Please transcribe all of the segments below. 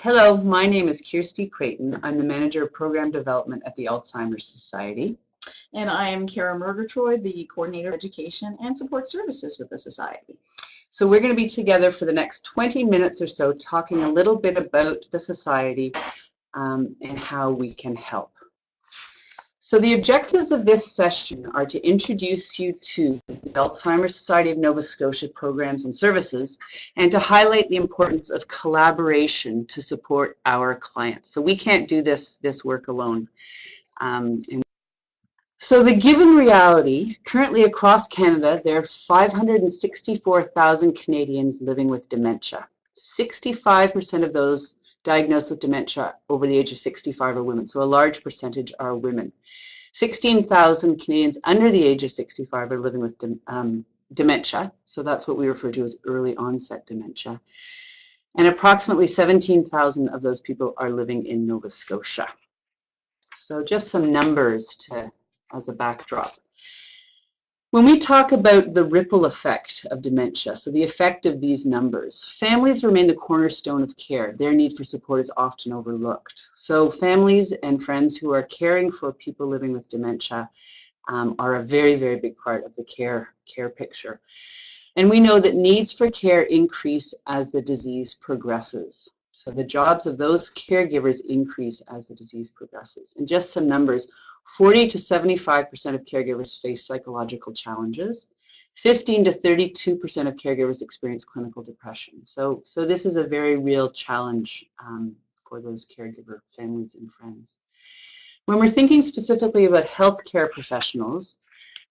Hello, my name is Kirsty Creighton. I'm the Manager of Program Development at the Alzheimer Society. And I am Kara Murgatroyd, the Coordinator of Education and Support Services with the Society. So we're going to be together for the next 20 minutes or so talking a little bit about the Society and how we can help. So the objectives of this session are to introduce you to the Alzheimer Society of Nova Scotia programs and services and to highlight the importance of collaboration to support our clients. So we can't do this work alone. So the given reality, currently across Canada, there are 564,000 Canadians living with dementia. 65% of those diagnosed with dementia over the age of 65 are women, so a large percentage are women. 16,000 Canadians under the age of 65 are living with dementia, so that's what we refer to as early onset dementia. And approximately 17,000 of those people are living in Nova Scotia. So just some numbers as a backdrop. When we talk about the ripple effect of dementia, so the effect of these numbers, families remain the cornerstone of care. Their need for support is often overlooked. So families and friends who are caring for people living with dementia are a very, very big part of the care picture. And we know that needs for care increase as the disease progresses. So the jobs of those caregivers increase as the disease progresses. And just some numbers, 40 to 75% of caregivers face psychological challenges. 15 to 32% of caregivers experience clinical depression. So this is a very real challenge for those caregiver families and friends. When we're thinking specifically about healthcare professionals,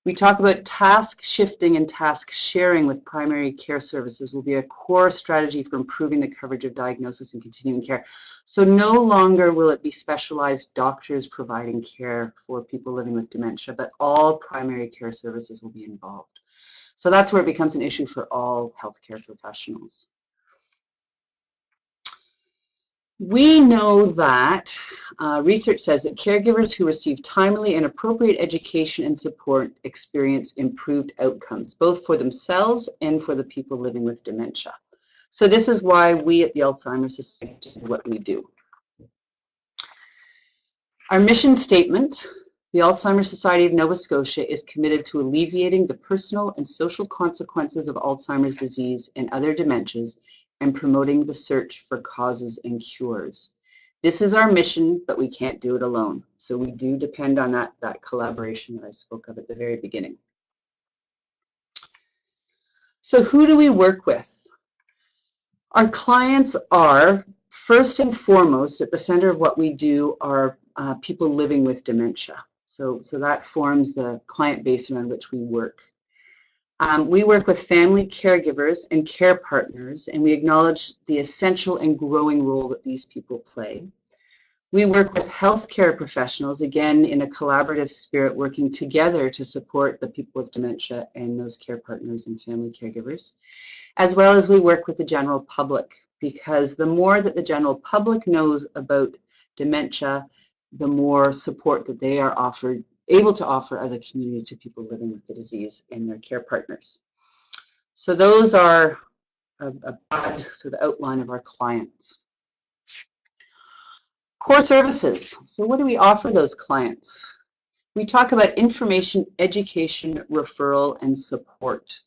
we talk about task shifting and task sharing with primary care services will be a core strategy for improving the coverage of diagnosis and continuing care. So no longer will it be specialized doctors providing care for people living with dementia, but all primary care services will be involved. So that's where it becomes an issue for all healthcare professionals. We know that research says that caregivers who receive timely and appropriate education and support experience improved outcomes, both for themselves and for the people living with dementia. So this is why we at the Alzheimer Society do what we do. Our mission statement, the Alzheimer Society of Nova Scotia is committed to alleviating the personal and social consequences of Alzheimer's disease and other dementias and promoting the search for causes and cures. This is our mission, but we can't do it alone. So we do depend on that collaboration that I spoke of at the very beginning. So who do we work with? Our clients are, first and foremost, at the center of what we do are people living with dementia. So that forms the client base around which we work. We work with family caregivers and care partners, and we acknowledge the essential and growing role that these people play. We work with healthcare professionals, again, in a collaborative spirit, working together to support the people with dementia and those care partners and family caregivers, as well as we work with the general public, because the more that the general public knows about dementia, the more support that they are able to offer as a community to people living with the disease and their care partners. So those are the outline of our clients. Core services. So what do we offer those clients? We talk about information, education, referral, and support.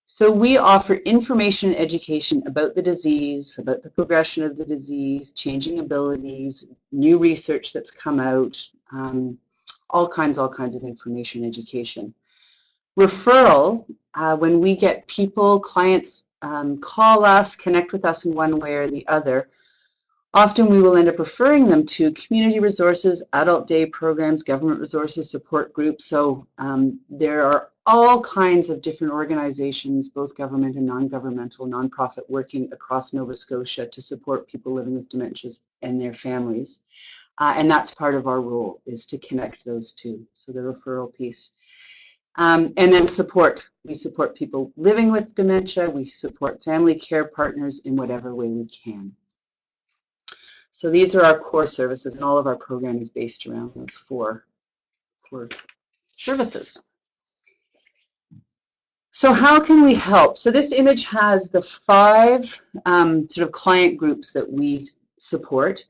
So we offer information and education about the disease, about the progression of the disease, changing abilities, new research that's come out, all kinds of information education. Referral, when we get people, clients call us, connect with us in one way or the other, often we will end up referring them to community resources, adult day programs, government resources, support groups. So there are all kinds of different organizations, both government and non-governmental, nonprofit, working across Nova Scotia to support people living with dementias and their families. And that's part of our role, is to connect those two, so the referral piece. And then support. We support people living with dementia. We support family care partners in whatever way we can. So these are our core services, and all of our programming is based around those four services. So how can we help? So this image has the 5 sort of client groups that we support,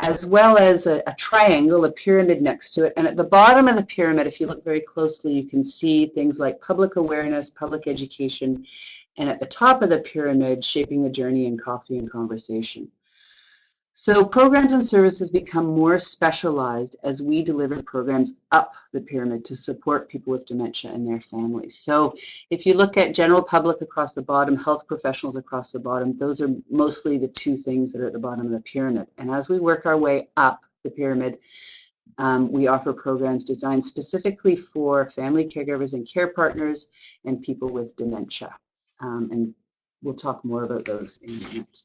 as well as a triangle, a pyramid next to it. And at the bottom of the pyramid, if you look very closely, you can see things like public awareness, public education, and at the top of the pyramid, shaping the journey in coffee and conversation. So programs and services become more specialized as we deliver programs up the pyramid to support people with dementia and their families. So if you look at general public across the bottom, health professionals across the bottom, those are mostly the 2 things that are at the bottom of the pyramid. And as we work our way up the pyramid, we offer programs designed specifically for family caregivers and care partners and people with dementia. And we'll talk more about those in a minute.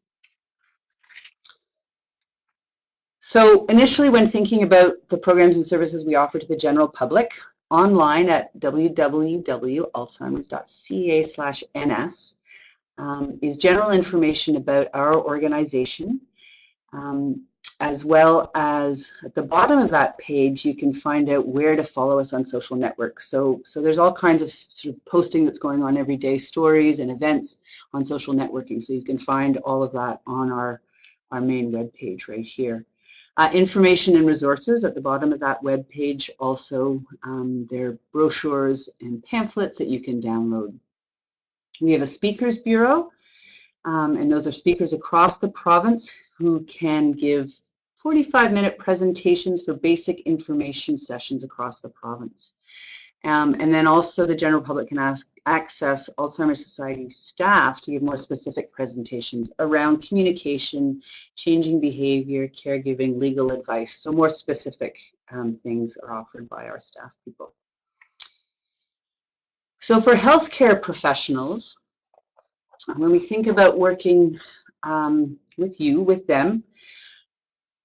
So initially, when thinking about the programs and services we offer to the general public, online at www.alzheimers.ca/ns is general information about our organization, as well as at the bottom of that page, you can find out where to follow us on social networks. So there's all kinds of sort of posting that's going on every day, stories and events on social networking. So you can find all of that on our main web page right here. Information and resources at the bottom of that web page. Also, there are brochures and pamphlets that you can download. We have a speakers bureau, and those are speakers across the province who can give 45-minute presentations for basic information sessions across the province. And then also the general public can access Alzheimer's Society staff to give more specific presentations around communication, changing behavior, caregiving, legal advice. So more specific things are offered by our staff people. So for healthcare professionals, when we think about working with them,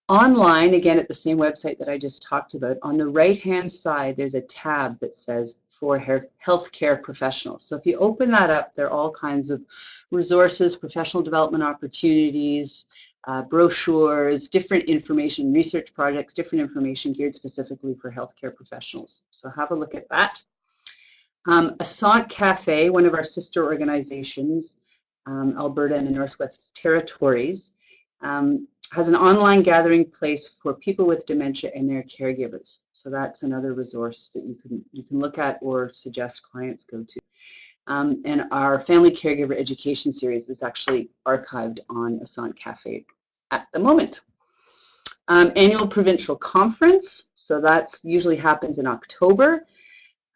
online, again, at the same website that I just talked about, on the right-hand side, there's a tab that says for healthcare professionals. So if you open that up, there are all kinds of resources, professional development opportunities, brochures, different information, research projects, different information geared specifically for healthcare professionals. So have a look at that. Asant Cafe, one of our sister organizations, Alberta and the Northwest Territories, has an online gathering place for people with dementia and their caregivers. So that's another resource that you can look at or suggest clients go to. And our family caregiver education series is actually archived on Asant Cafe at the moment. Annual provincial conference, so that's usually happens in October.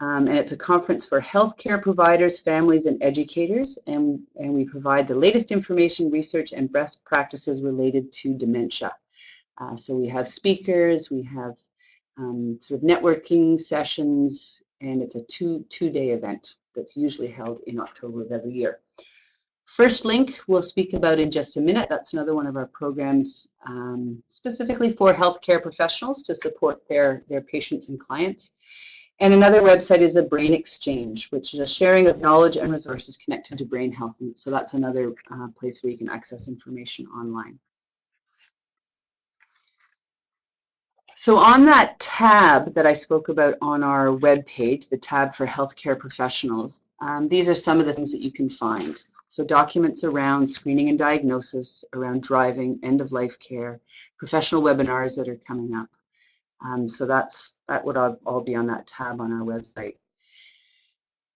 And it's a conference for healthcare providers, families, and educators, and we provide the latest information, research, and best practices related to dementia. So we have speakers, we have sort of networking sessions, and it's a two-day event that's usually held in October of every year. First Link we'll speak about in just a minute. That's another one of our programs specifically for healthcare professionals to support their patients and clients. And another website is a Brain Exchange, which is a sharing of knowledge and resources connected to brain health. And so that's another place where you can access information online. So on that tab that I spoke about on our webpage, the tab for healthcare professionals, these are some of the things that you can find. So documents around screening and diagnosis, around driving, end-of-life care, professional webinars that are coming up. So that would all be on that tab on our website.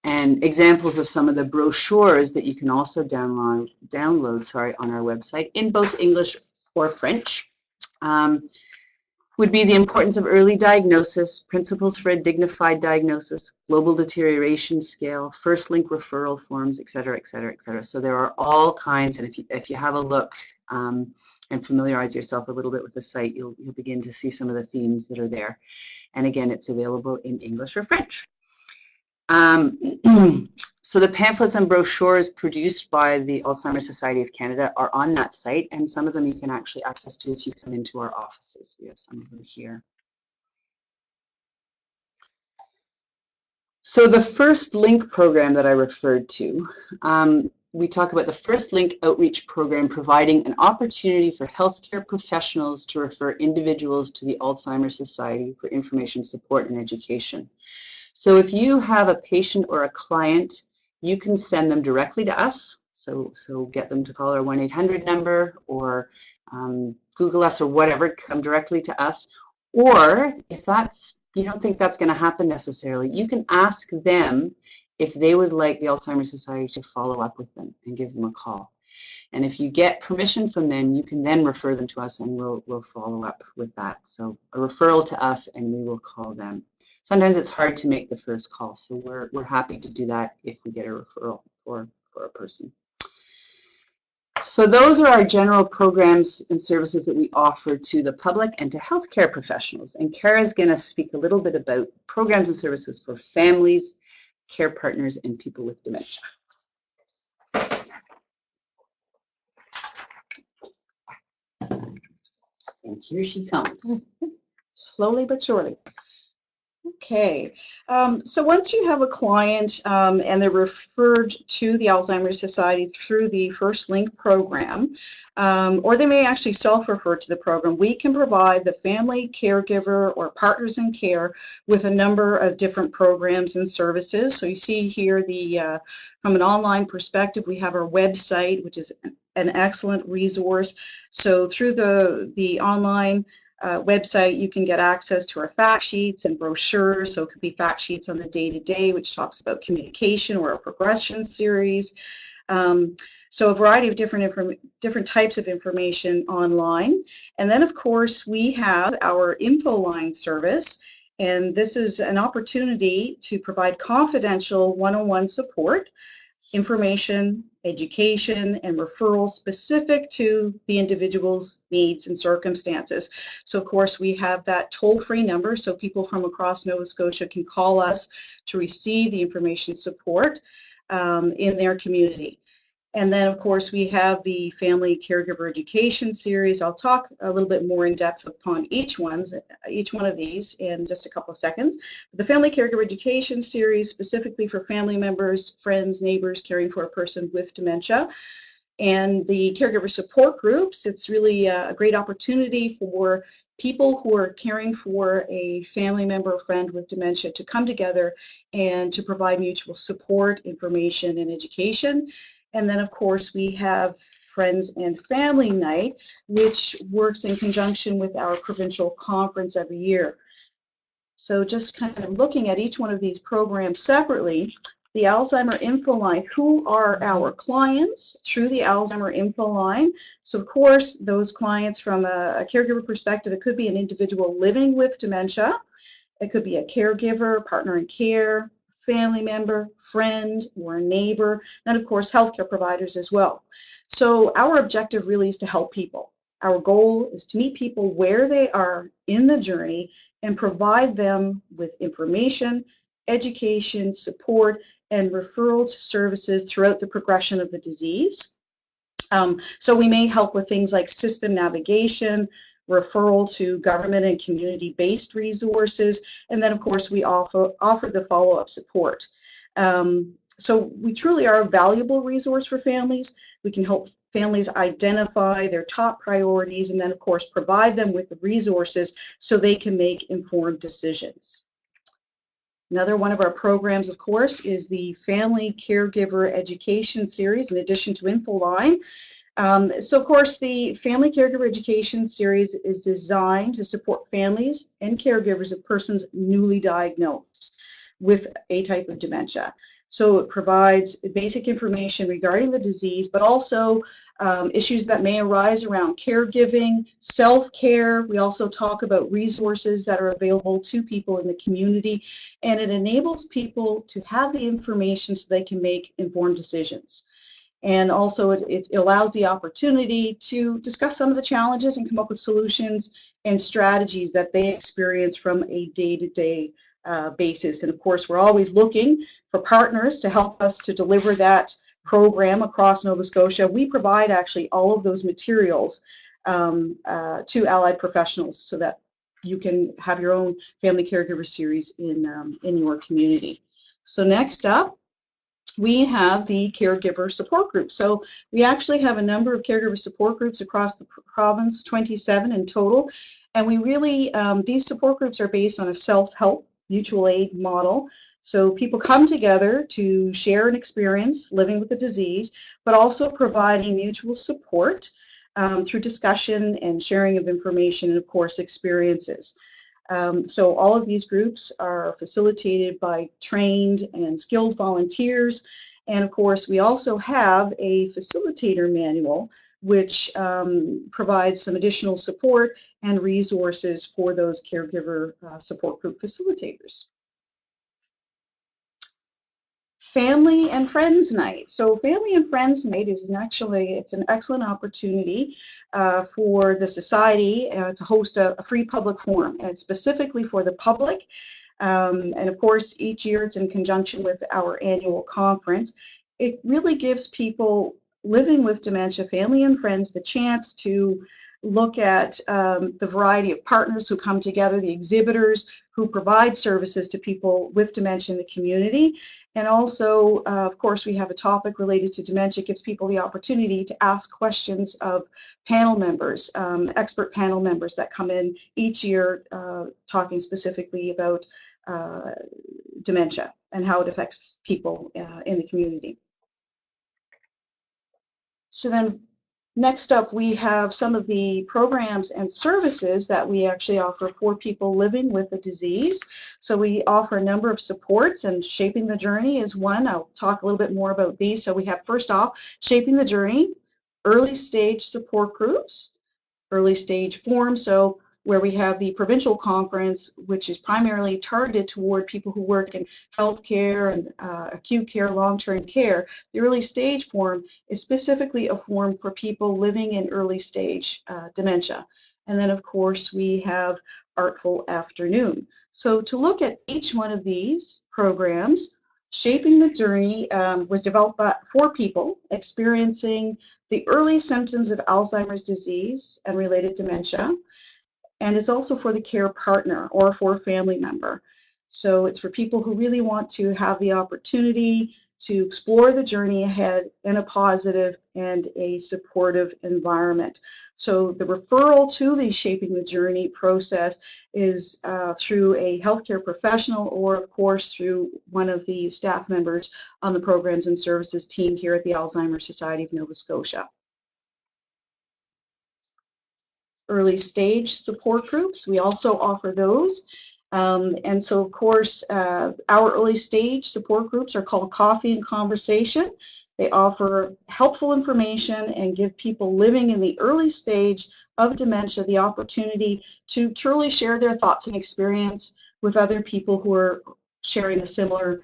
And examples of some of the brochures that you can also download on our website in both English or French would be the importance of early diagnosis, principles for a dignified diagnosis, global deterioration scale, first link referral forms, et cetera, et cetera, et cetera. So there are all kinds, and if you have a look and familiarize yourself a little bit with the site, you'll begin to see some of the themes that are there. And again, it's available in English or French. So the pamphlets and brochures produced by the Alzheimer's Society of Canada are on that site, and some of them you can actually access to if you come into our offices. We have some of them here. So the First Link program that I referred to, we talk about the First Link outreach program providing an opportunity for healthcare professionals to refer individuals to the Alzheimer's Society for information, support, and education. So if you have a patient or a client you can send them directly to us. So get them to call our 1-800 number, or Google us, or whatever, come directly to us. Or if you don't think that's going to happen necessarily, you can ask them if they would like the Alzheimer's Society to follow up with them and give them a call. And if you get permission from them, you can then refer them to us, and we'll follow up with that. So a referral to us, and we will call them. Sometimes it's hard to make the first call, so we're happy to do that if we get a referral for a person. So those are our general programs and services that we offer to the public and to healthcare professionals. And Kara is going to speak a little bit about programs and services for families, care partners, and people with dementia. And here she comes. Slowly but surely. Okay, so once you have a client and they're referred to the Alzheimer's Society through the First Link program, or they may actually self-refer to the program, we can provide the family, caregiver, or partners in care with a number of different programs and services. So you see here, from an online perspective, we have our website, which is an excellent resource. So through the online website, you can get access to our fact sheets and brochures. So it could be fact sheets on the day-to-day, which talks about communication, or a progression series. So a variety of different types of information online. And then, of course, we have our info line service. And this is an opportunity to provide confidential one-on-one support, information, education, and referrals specific to the individual's needs and circumstances. So of course we have that toll-free number, so people from across Nova Scotia can call us to receive the information support in their community. And then, of course, we have the Family Caregiver Education Series. I'll talk a little bit more in depth upon each one of these in just a couple of seconds. The Family Caregiver Education Series, specifically for family members, friends, neighbors caring for a person with dementia. And the caregiver support groups, it's really a great opportunity for people who are caring for a family member or friend with dementia to come together and to provide mutual support, information, and education. And then, of course, we have Friends and Family Night, which works in conjunction with our provincial conference every year. So just kind of looking at each one of these programs separately, the Alzheimer Info Line, who are our clients through the Alzheimer Info Line? So, of course, those clients from a caregiver perspective, it could be an individual living with dementia. It could be a caregiver, partner in care, family member, friend, or a neighbor, and of course healthcare providers as well. So our objective really is to help people. Our goal is to meet people where they are in the journey and provide them with information, education, support, and referral to services throughout the progression of the disease. So we may help with things like system navigation, referral to government and community-based resources, and then of course we offer the follow-up support. So we truly are a valuable resource for families. We can help families identify their top priorities, and then of course provide them with the resources so they can make informed decisions. Another one of our programs, of course, is the Family Caregiver Education Series, in addition to InfoLine. So, of course, the Family Caregiver Education Series is designed to support families and caregivers of persons newly diagnosed with a type of dementia. So it provides basic information regarding the disease, but also issues that may arise around caregiving, self-care. We also talk about resources that are available to people in the community, and it enables people to have the information so they can make informed decisions. And also it allows the opportunity to discuss some of the challenges and come up with solutions and strategies that they experience from a day-to-day basis. And of course, we're always looking for partners to help us to deliver that program across Nova Scotia. We provide actually all of those materials to allied professionals so that you can have your own family caregiver series in your community. So next up, we have the caregiver support group. So we actually have a number of caregiver support groups across the province, 27 in total. And we really, these support groups are based on a self-help mutual aid model. So people come together to share an experience living with the disease, but also providing mutual support through discussion and sharing of information and, of course, experiences. So all of these groups are facilitated by trained and skilled volunteers. And of course, we also have a facilitator manual, which provides some additional support and resources for those caregiver support group facilitators. Family and Friends Night. So Family and Friends Night is it's an excellent opportunity for the Society to host a free public forum, and it's specifically for the public. And of course, each year it's in conjunction with our annual conference. It really gives people living with dementia, family and friends, the chance to look at the variety of partners who come together, the exhibitors who provide services to people with dementia in the community. And also, of course, we have a topic related to dementia. It gives people the opportunity to ask questions of panel members, expert panel members that come in each year talking specifically about dementia and how it affects people in the community. So then next up, we have some of the programs and services that we actually offer for people living with the disease. So we offer a number of supports, and Shaping the Journey is one. I'll talk a little bit more about these. So we have, first off, Shaping the Journey, early stage support groups, early stage forum, so where we have the provincial conference, which is primarily targeted toward people who work in healthcare and acute care, long-term care. The early stage forum is specifically a forum for people living in early stage dementia. And then, of course, we have Artful Afternoon. So to look at each one of these programs, Shaping the Journey was developed for people experiencing the early symptoms of Alzheimer's disease and related dementia. And it's also for the care partner or for a family member. So it's for people who really want to have the opportunity to explore the journey ahead in a positive and a supportive environment. So the referral to the Shaping the Journey process is through a healthcare professional, or of course through one of the staff members on the programs and services team here at the Alzheimer Society of Nova Scotia. Early stage support groups, we also offer those. And so, of course, our early stage support groups are called Coffee and Conversation. They offer helpful information and give people living in the early stage of dementia the opportunity to truly share their thoughts and experience with other people who are sharing a similar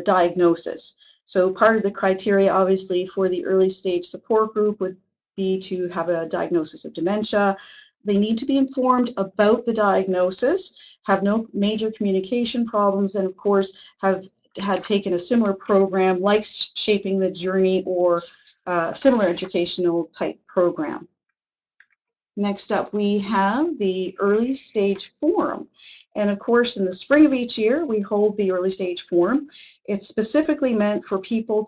diagnosis. So part of the criteria, obviously, for the early stage support group would be to have a diagnosis of dementia. They need to be informed about the diagnosis, have no major communication problems, and of course have had taken a similar program like Shaping the Journey or similar educational type program. Next up, we have the Early Stage Forum. And of course, in the spring of each year, we hold the Early Stage Forum. It's specifically meant for people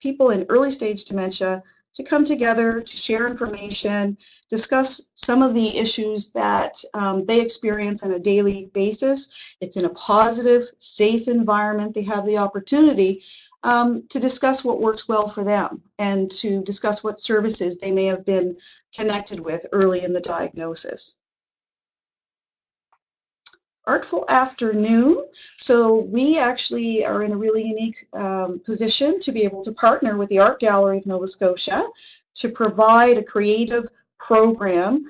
in early stage dementia to come together, to share information, discuss some of the issues that they experience on a daily basis. It's in a positive, safe environment. They have the opportunity to discuss what works well for them and to discuss what services they may have been connected with early in the diagnosis. Artful Afternoon. So we actually are in a really unique position to be able to partner with the Art Gallery of Nova Scotia to provide a creative program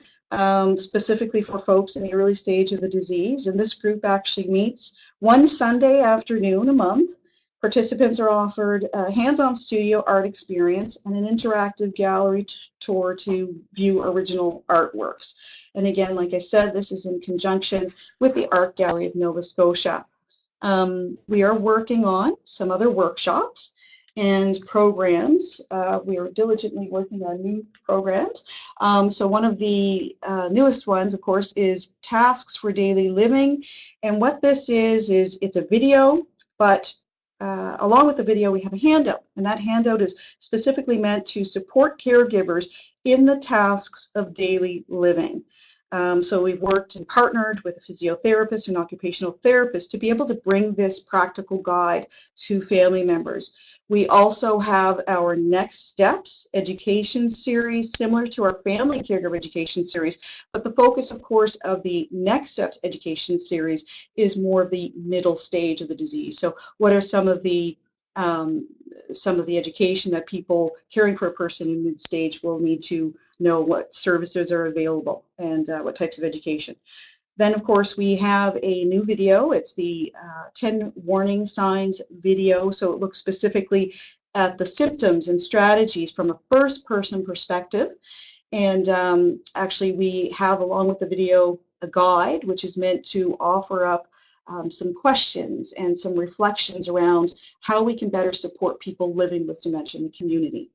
specifically for folks in the early stage of the disease. And this group actually meets one Sunday afternoon a month. Participants are offered a hands-on studio art experience and an interactive gallery tour to view original artworks. And again, like I said, this is in conjunction with the Art Gallery of Nova Scotia. We are working on some other workshops and programs. We are diligently working on new programs. So one of the newest ones, of course, is Tasks for Daily Living. And what this is it's a video, but along with the video, we have a handout, and that handout is specifically meant to support caregivers in the tasks of daily living. So we've worked and partnered with a physiotherapist and occupational therapist to be able to bring this practical guide to family members. We also have our Next Steps education series, similar to our Family Caregiver education series, but the focus, of course, of the Next Steps education series is more of the middle stage of the disease. So what are some of the education that people caring for a person in mid-stage will need to know, what services are available and what types of education. Then, of course, we have a new video. It's the 10 warning signs video. So it looks specifically at the symptoms and strategies from a first-person perspective. And actually, we have, along with the video, a guide, which is meant to offer up some questions and some reflections around how we can better support people living with dementia in the community.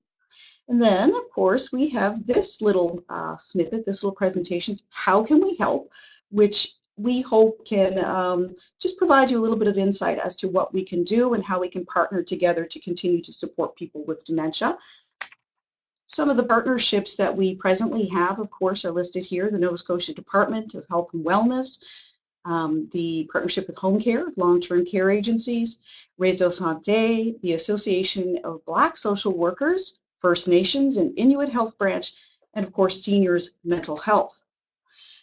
And then, of course, we have this little snippet, this little presentation, How Can We Help?, which we hope can just provide you a little bit of insight as to what we can do and how we can partner together to continue to support people with dementia. Some of the partnerships that we presently have, of course, are listed here: the Nova Scotia Department of Health and Wellness, the partnership with Home Care, long-term care agencies, Réseau Santé, the Association of Black Social Workers, First Nations and Inuit Health Branch, and of course, Seniors Mental Health.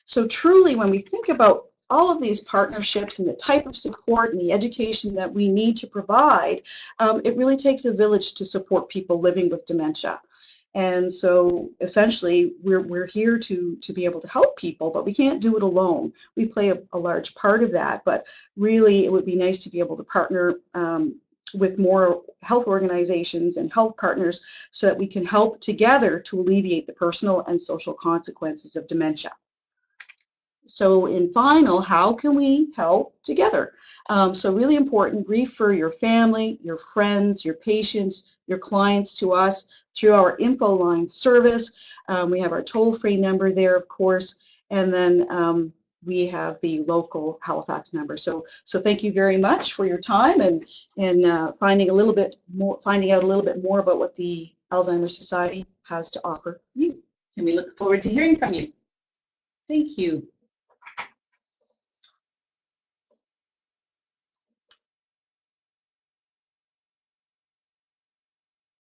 So truly, when we think about all of these partnerships and the type of support and the education that we need to provide, it really takes a village to support people living with dementia. And so essentially, we're here to be able to help people, but we can't do it alone. We play a large part of that, but really it would be nice to be able to partner with more health organizations and health partners so that we can help together to alleviate the personal and social consequences of dementia. So in final, how can we help together? So really important, refer your family, your friends, your patients, your clients to us through our info line service. We have our toll-free number there, of course, and then we have the local Halifax number. So thank you very much for your time and finding out a little bit more about what the Alzheimer's Society has to offer you. And we look forward to hearing from you. Thank you.